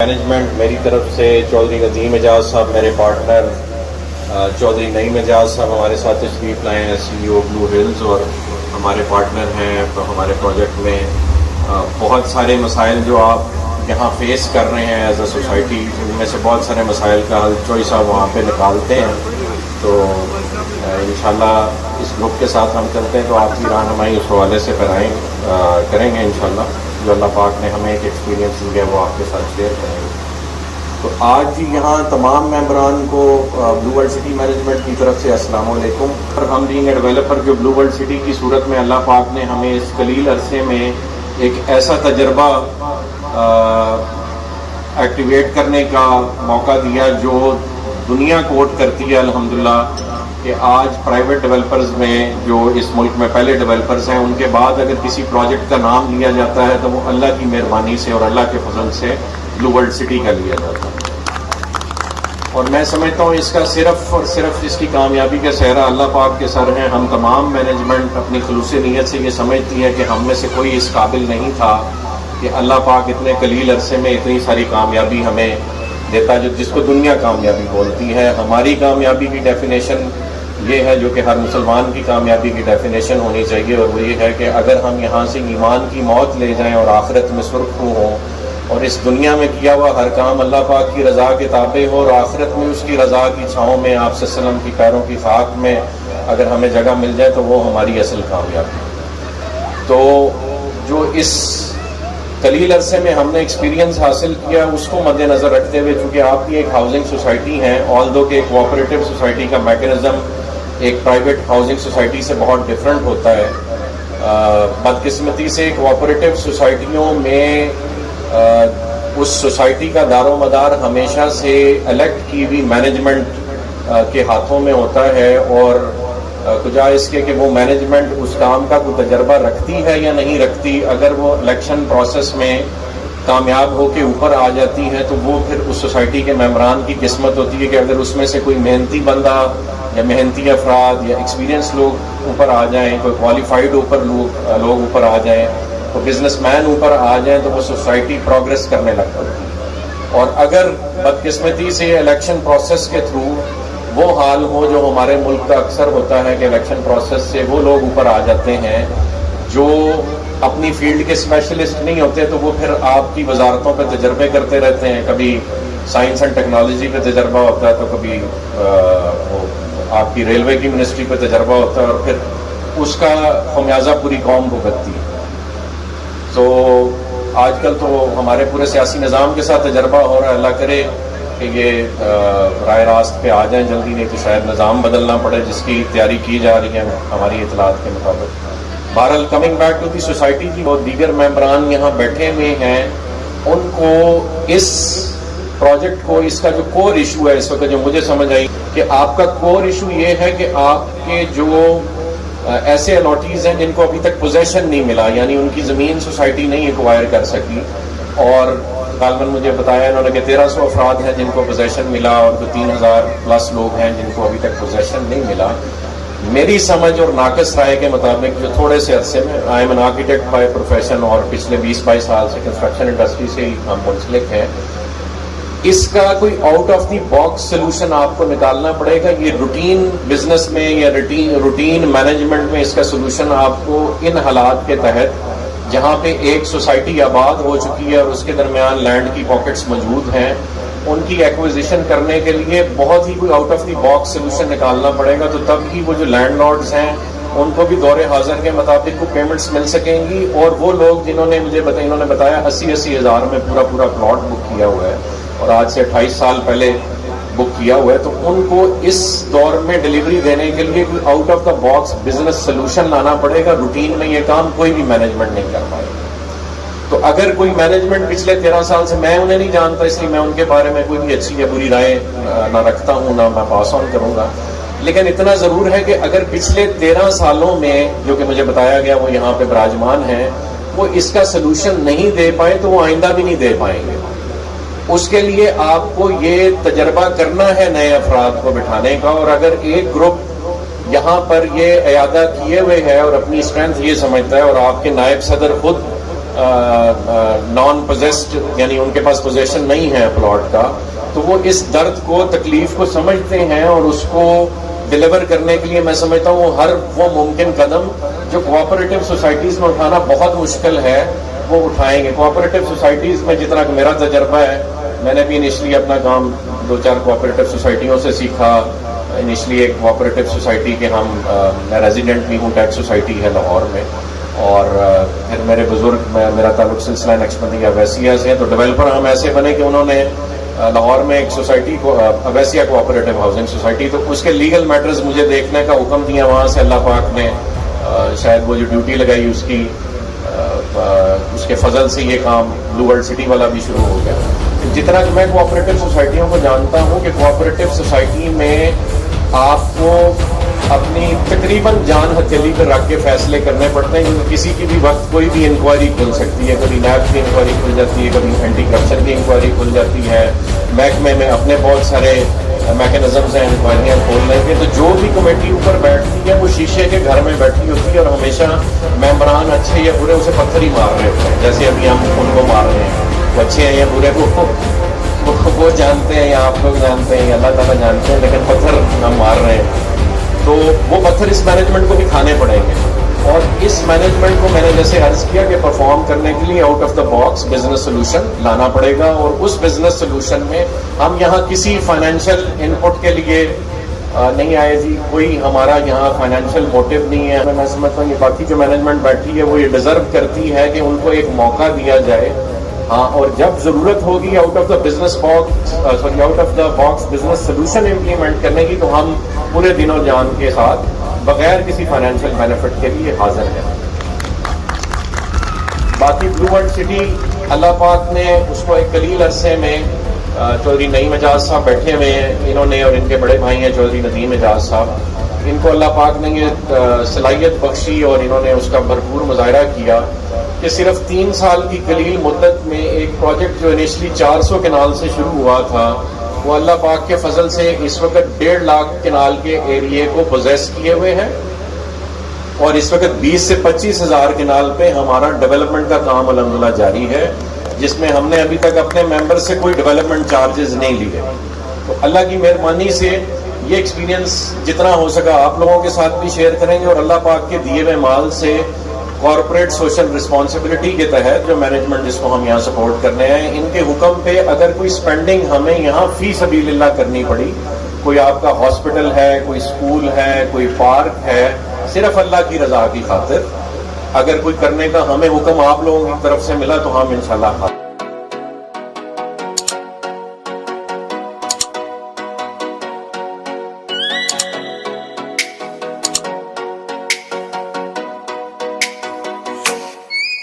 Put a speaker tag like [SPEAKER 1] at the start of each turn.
[SPEAKER 1] Management میری طرف سے چودھری ندیم اعجاز صاحب میرے پارٹنر، چودھری نعیم اعجاز صاحب ہمارے ساتھ تشریف لائے ہیں، CEO بلو ہلز، اور ہمارے پارٹنر ہیں ہمارے پروجیکٹ میں۔ بہت سارے مسائل جو آپ یہاں فیس کر رہے ہیں ایز اے سوسائٹی، ان میں سے بہت سارے مسائل کا حل چوئی صاحب وہاں پہ نکالتے ہیں۔ تو انشاءاللہ اس گروپ کے ساتھ ہم چلتے ہیں، تو آپ کی رہنمائی اس حوالے سے کریں گے انشاءاللہ۔ جو اللہ پاک نے ہمیں ایک ایکسپیرینس دیا ہے وہ آپ کے ساتھ شیئر کریں گے۔ تو آج یہاں تمام ممبران کو بلو ورلڈ سٹی مینجمنٹ کی طرف سے السلام علیکم۔ اور ہم بینگ اے ڈیولپر جو بلو ورلڈ سٹی کی صورت میں اللہ پاک نے ہمیں اس قلیل عرصے میں ایک ایسا تجربہ ایکٹیویٹ کرنے کا موقع دیا جو دنیا کوٹ کرتی ہے الحمدللہ، کہ آج پرائیویٹ ڈیولپرز میں جو اس ملک میں پہلے ڈیولپرز ہیں، ان کے بعد اگر کسی پروجیکٹ کا نام لیا جاتا ہے تو وہ اللہ کی مہربانی سے اور اللہ کے فضل سے بلو ورلڈ سٹی کا لیا جاتا ہے۔ اور میں سمجھتا ہوں اس کا صرف اور صرف اس کی کامیابی کا سہرا اللہ پاک کے سر ہے۔ ہم تمام مینجمنٹ اپنی خلوص نیت سے یہ سمجھتی ہے کہ ہم میں سے کوئی اس قابل نہیں تھا کہ اللہ پاک اتنے قلیل عرصے میں اتنی ساری کامیابی ہمیں دیتا، جس کو دنیا کامیابی بولتی ہے۔ ہماری کامیابی کی ڈیفینیشن یہ ہے جو کہ ہر مسلمان کی کامیابی کی ڈیفینیشن ہونی چاہیے، اور وہ یہ ہے کہ اگر ہم یہاں سے ایمان کی موت لے جائیں اور آخرت میں سرخرو ہوں، اور اس دنیا میں کیا ہوا ہر کام اللہ پاک کی رضا کے تابع ہو، اور آخرت میں اس کی رضا کی چھاؤں میں آپ صلی اللہ علیہ وسلم کی پیروں کی خاک میں اگر ہمیں جگہ مل جائے تو وہ ہماری اصل کامیابی ہے۔ تو جو اس قلیل عرصے میں ہم نے ایکسپیرینس حاصل کیا اس کو مد نظر رکھتے ہوئے، چونکہ آپ کی ایک ہاؤسنگ سوسائٹی ہے، آلدو کہ کوآپریٹو سوسائٹی کا میکینزم ایک پرائیویٹ ہاؤسنگ سوسائٹی سے بہت ڈفرینٹ ہوتا ہے۔ بدقسمتی سے کوآپریٹو سوسائٹیوں میں اس سوسائٹی کا دار و مدار ہمیشہ سے الیکٹ کی ہوئی مینجمنٹ کے ہاتھوں میں ہوتا ہے، اور کجا اس کے کہ وہ مینجمنٹ اس کام کا کوئی تجربہ رکھتی ہے یا نہیں رکھتی۔ اگر وہ الیکشن پروسیس میں کامیاب ہو کے اوپر آ جاتی ہے تو وہ پھر اس سوسائٹی کے ممبران کی قسمت ہوتی ہے کہ اگر اس میں سے کوئی محنتی بندہ یا محنتی افراد یا ایکسپیرینس لوگ اوپر آ جائیں، کوئی کوالیفائڈ لوگ اوپر آ جائیں، تو بزنس مین اوپر آ جائیں، تو وہ سوسائٹی پروگریس کرنے لگ پڑتی ہے۔ اور اگر بدقسمتی سے الیکشن پروسیس کے تھرو وہ حال ہو جو ہمارے ملک کا اکثر ہوتا ہے کہ الیکشن پروسیس سے وہ لوگ اوپر آ جاتے ہیں جو اپنی فیلڈ کے اسپیشلسٹ نہیں ہوتے، تو وہ پھر آپ کی وزارتوں پہ تجربے کرتے رہتے ہیں۔ کبھی سائنس اینڈ ٹیکنالوجی پہ تجربہ ہوتا ہے، تو کبھی آپ کی ریلوے کی منسٹری پہ تجربہ ہوتا ہے، اور پھر اس کا خمیازہ پوری قوم بھگتتی ہے۔ تو آج کل تو ہمارے پورے سیاسی نظام کے ساتھ تجربہ ہو رہا ہے، اللہ کرے کہ یہ راہ راست پہ آ جائیں جلدی، نہیں تو شاید نظام بدلنا پڑے، جس کی تیاری کی جا رہی ہے ہماری اطلاعات کے مطابق۔ بہرحال coming back to the society کی وہ دیگر ممبران یہاں بیٹھے ہوئے ہیں، ان کو اس پروجیکٹ کو اس کا جو کور ایشو ہے اس وقت جو مجھے سمجھ آئی کہ آپ کا کور ایشو یہ ہے کہ آپ کے جو ایسے الاٹیز ہیں جن کو ابھی تک پوزیشن نہیں ملا، یعنی ان کی زمین سوسائٹی نہیں ایکوائر کر سکی، اور غالباً مجھے بتایا انہوں نے کہ 1300 افراد ہیں جن کو پوزیشن ملا، اور 3000 پلس لوگ ہیں جن کو ابھی تک پوزیشن نہیں ملا۔ میری سمجھ اور ناقص رائے کے مطابق جو تھوڑے سے عرصے میں I am an architect by profession, اور پچھلے 20-22 سال سے کنسٹرکشن انڈسٹری سے ہی ہم منسلک ہیں، اس کا کوئی out of the box solution آپ کو نکالنا پڑے گا۔ یہ روٹین بزنس میں یا روٹین مینجمنٹ میں اس کا سلوشن آپ کو ان حالات کے تحت جہاں پہ ایک سوسائٹی آباد ہو چکی ہے اور اس کے درمیان لینڈ کی پاکٹس موجود ہیں، ان کی ایکوزیشن کرنے کے لیے بہت ہی کوئی out of the box solution نکالنا پڑے گا، تو تب ہی وہ جو لینڈ لارڈز ہیں ان کو بھی دور حاضر کے مطابق کو پیمنٹس مل سکیں گی۔ اور وہ لوگ جنہوں نے مجھے انہوں نے بتایا 80 ہزار میں پورا پلاٹ بک کیا ہوا ہے، اور آج سے 28 سال پہلے بک کیا ہوا ہے، تو ان کو اس دور میں ڈیلیوری دینے کے لیے کوئی out of the box business solution لانا پڑے گا۔ روٹین میں یہ کام کوئی بھی مینجمنٹ نہیں کر پائے گا۔ تو اگر کوئی مینجمنٹ پچھلے 13 سال سے، میں انہیں نہیں جانتا اس لیے میں ان کے بارے میں کوئی بھی اچھی یا بری رائے نہ رکھتا ہوں، نہ میں پاس آن کروں گا، لیکن اتنا ضرور ہے کہ اگر پچھلے 13 سالوں میں جو کہ مجھے بتایا گیا وہ یہاں پہ براجمان ہیں، وہ اس کا سلوشن نہیں دے پائے تو وہ آئندہ بھی نہیں دے پائیں گے۔ اس کے لیے آپ کو یہ تجربہ کرنا ہے نئے افراد کو بٹھانے کا، اور اگر ایک گروپ یہاں پر یہ اعادہ کیے ہوئے ہے اور اپنی اسٹرینتھ یہ سمجھتا ہے، اور آپ کے نائب صدر خود نان پوزیسڈ، یعنی ان کے پاس پوزیشن نہیں ہے پلاٹ کا، تو وہ اس درد کو، تکلیف کو سمجھتے ہیں اور اس کو ڈیلیور کرنے کے لیے میں سمجھتا ہوں ہر وہ ممکن قدم جو کوآپریٹو سوسائٹیز میں اٹھانا بہت مشکل ہے وہ اٹھائیں گے. کوآپریٹو سوسائٹیز میں جتنا کہ میرا تجربہ ہے، میں نے بھی انیشلی اپنا کام 2-4 کوآپریٹو سوسائٹیوں سے سیکھا. انیشلی ایک کوآپریٹو سوسائٹی کے میں ریزیڈنٹ بھی ہوں، ٹیکس سوسائٹی ہے لاہور میں، اور پھر میرے بزرگ، میرا تعلق سلسلہ نقشبندیہ اویسیہ سے ہے، تو ڈیولپر ہم ایسے بنے کہ انہوں نے لاہور میں ایک سوسائٹی کو، اویسیہ کوآپریٹو ہاؤسنگ سوسائٹی، تو اس کے لیگل میٹرز مجھے دیکھنے کا حکم دیا. وہاں سے اللہ پاک نے شاید وہ جو ڈیوٹی لگائی اس کے فضل سے یہ کام بلو ورلڈ سٹی والا بھی شروع ہو گیا. جتنا کہ میں کوآپریٹو سوسائٹیوں کو جانتا ہوں کہ کوآپریٹو سوسائٹی میں آپ کو اپنی تقریباً جان ہتھیلی پہ رکھ کے فیصلے کرنے پڑتے ہیں، کیونکہ کسی کی بھی وقت کوئی بھی انکوائری کھل سکتی ہے. کبھی نیب کی انکوائری کھل جاتی ہے، کبھی اینٹی کرپشن کی انکوائری کھل جاتی ہے. محکمے میں اپنے بہت سارے میکینزمز ہیں انکوائریاں کھولنے کے. تو جو بھی کمیٹی اوپر بیٹھتی ہے وہ شیشے کے گھر میں بیٹھی ہوتی ہے، اور ہمیشہ ممبران اچھے یا برے اسے پتھر ہی مار رہے ہوتے ہیں. جیسے ابھی ہم ان کو مار رہے ہیں، وہ اچھے ہیں یا برے وہ جانتے ہیں، یا آپ لوگ جانتے ہیں، یا اللہ تعالیٰ جانتے ہیں، لیکن پتھر ہم مار رہے ہیں. تو وہ پتھر اس مینجمنٹ کو بھی کھانے پڑیں گے. اور اس مینجمنٹ کو میں نے جیسے عرض کیا کہ پرفارم کرنے کے لیے out of the box business solution لانا پڑے گا. اور اس بزنس سولوشن میں ہم یہاں کسی فائنینشیل ان پٹ کے لیے نہیں آئے جی، کوئی ہمارا یہاں فائنینشیل موٹیو نہیں ہے. میں سمجھتا ہوں یہ باقی جو مینجمنٹ بیٹھی ہے وہ یہ ڈیزرو کرتی ہے کہ ان کو ایک موقع دیا جائے. ہاں، اور جب ضرورت ہوگی out of the business box, out of the box business solution implement کرنے کی، تو ہم پورے دن و جان کے ساتھ بغیر کسی فائنینشیل بینیفٹ کے لیے حاضر ہیں. باقی بلو ورلڈ سٹی اللہ پاک نے اس کو ایک قلیل عرصے میں، چودھری نعیم اعجاز صاحب بیٹھے ہوئے ہیں، انہوں نے، اور ان کے بڑے بھائی ہیں چودھری ندیم اعجاز صاحب، ان کو اللہ پاک نے یہ صلاحیت بخشی اور انہوں نے اس کا بھرپور مظاہرہ کیا کہ صرف 3 سال کی قلیل مدت میں ایک پروجیکٹ جو انیشلی 400 کنال سے شروع ہوا تھا، وہ اللہ پاک کے فضل سے اس وقت 1.5 لاکھ کنال کے ایریے کو پوزیس کیے ہوئے ہیں. اور اس وقت 20 سے 25 ہزار کنال پہ ہمارا ڈیولپمنٹ کا کام الحمدللہ جاری ہے، جس میں ہم نے ابھی تک اپنے ممبر سے کوئی ڈیولپمنٹ چارجز نہیں لیے. تو اللہ کی مہربانی سے یہ ایکسپیرینس جتنا ہو سکا آپ لوگوں کے ساتھ بھی شیئر کریں گے، اور اللہ پاک کے دیے ہوئے مال سے کارپوریٹ سوشل رسپانسبلٹی کے تحت جو مینجمنٹ جس کو ہم یہاں سپورٹ کرنے ہیں، ان کے حکم پہ اگر کوئی سپینڈنگ ہمیں یہاں فی سبیل اللہ کرنی پڑی، کوئی آپ کا ہاسپٹل ہے، کوئی اسکول ہے، کوئی پارک ہے، صرف اللہ کی رضا کی خاطر اگر کوئی کرنے کا ہمیں حکم آپ لوگوں کی طرف سے ملا تو ہم انشاءاللہ